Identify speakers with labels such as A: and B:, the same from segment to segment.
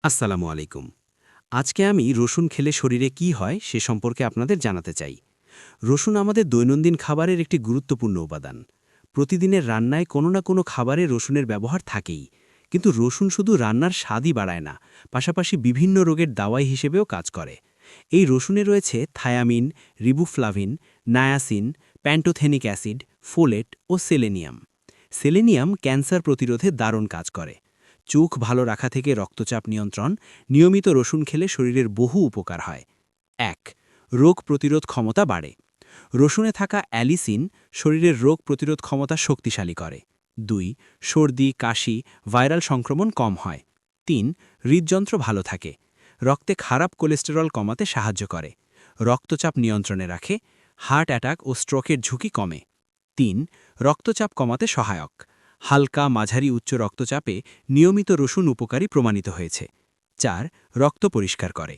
A: আসসালামু আলাইকুম। আজকে আমি রসুন খেলে শরীরে কি হয় সে সম্পর্কে আপনাদের জানাতে চাই। রসুন আমাদের দৈনন্দিন খাবারের একটি গুরুত্বপূর্ণ উপাদান। প্রতিদিনের রান্নায় কোনো না কোনো খাবারে রসুনের ব্যবহার থাকেই। কিন্তু রসুন শুধু রান্নার স্বাদই বাড়ায় না, পাশাপাশি বিভিন্ন রোগের দাওয়াই হিসেবেও কাজ করে। এই রসুনে রয়েছে thiamine, riboflavin, niacin, pantothenic acid, folate ও সেলেনিয়াম। সেলেনিয়াম ক্যান্সার প্রতিরোধে দারুণ কাজ করে। চোখ ভালো রাখা থেকে রক্তচাপ নিয়ন্ত্রণ, নিয়মিত রসুন খেলে শরীরের বহু উপকার হয়। ১. রোগ প্রতিরোধ ক্ষমতা বাড়ে। রসুনে থাকা অ্যালিসিন শরীরের রোগ প্রতিরোধ ক্ষমতা শক্তিশালী করে। ২. সর্দি, কাশি, ভাইরাল সংক্রমণ কম হয়। ৩. হৃদযন্ত্র ভালো থাকে। রক্তে খারাপ কোলেস্টেরল কমাতে সাহায্য করে। রক্তচাপ নিয়ন্ত্রণে রাখে। হার্ট অ্যাটাক ও স্ট্রোকের ঝুঁকি কমে। ৩. রক্তচাপ কমাতে সহায়ক। হালকা মাঝারি উচ্চ রক্তচাপে নিয়মিত রসুন উপকারী প্রমাণিত হয়েছে। ৪. রক্ত পরিষ্কার করে।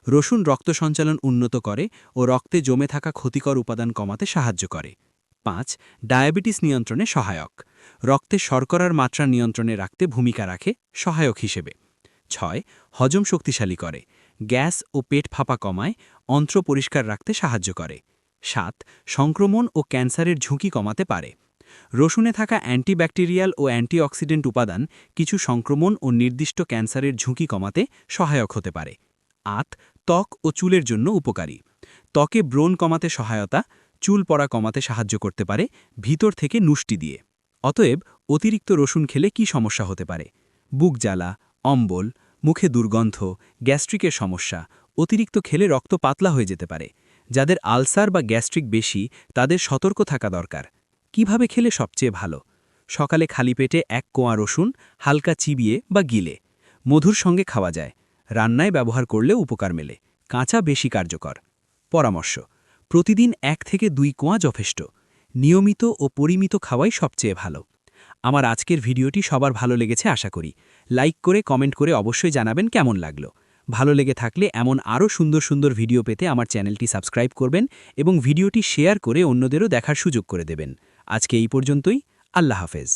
A: রসুন রক্ত সঞ্চালন উন্নত করে ও রক্তে জমে থাকা ক্ষতিকর উপাদান কমাতে সাহায্য করে। ৫. ডায়াবেটিস নিয়ন্ত্রণে সহায়ক। রক্তে শর্করার মাত্রা নিয়ন্ত্রণে রাখতে ভূমিকা রাখে সহায়ক হিসেবে। ৬. হজম শক্তিশালী করে। গ্যাস ও পেট ফাঁপা কমায়, অন্ত্র পরিষ্কার রাখতে সাহায্য করে। ৭. সংক্রমণ ও ক্যান্সারের ঝুঁকি কমাতে পারে। রসুনে থাকা অ্যান্টিব্যাকটেরিয়াল ও অ্যান্টিঅক্সিডেন্ট উপাদান কিছু সংক্রমণ ও নির্দিষ্ট ক্যান্সারের ঝুঁকি কমাতে সহায়ক হতে পারে। ৮. ত্বক ও চুলের জন্য উপকারী। ত্বকে ব্রণ কমাতে সহায়তা, চুল পড়া কমাতে সাহায্য করতে পারে ভিতর থেকে নুষ্টি দিয়ে। অতএব অতিরিক্ত রসুন খেলে কি সমস্যা হতে পারে? বুক জ্বালা, অম্বল, মুখে দুর্গন্ধ, গ্যাস্ট্রিকের সমস্যা, অতিরিক্ত খেলে রক্ত পাতলা হয়ে যেতে পারে। যাদের আলসার বা গ্যাস্ট্রিক বেশি তাদের সতর্ক থাকা দরকার। কিভাবে খেলে সবচেয়ে ভালো? সকালে খালি পেটে ১ কোয়া রসুন হালকা চিবিয়ে বা গিলে। মধুর সঙ্গে খাওয়া যায়। রান্নায় ব্যবহার করলেও উপকার মেলে। কাঁচা বেশি কার্যকর। পরামর্শ: প্রতিদিন ১ থেকে ২ কোয়া যথেষ্ট। নিয়মিত ও পরিমিত খাওয়াই সবচেয়ে ভালো। আমার আজকের ভিডিওটি সবার ভালো লেগেছে আশা করি। লাইক করে কমেন্ট করে অবশ্যই জানাবেন কেমন লাগলো। ভালো লেগে থাকলে এমন আরও সুন্দর সুন্দর ভিডিও পেতে আমার চ্যানেলটি সাবস্ক্রাইব করবেন এবং ভিডিওটি শেয়ার করে অন্যদেরও দেখার সুযোগ করে দেবেন। আজকে এই পর্যন্তই। আল্লাহ হাফেজ।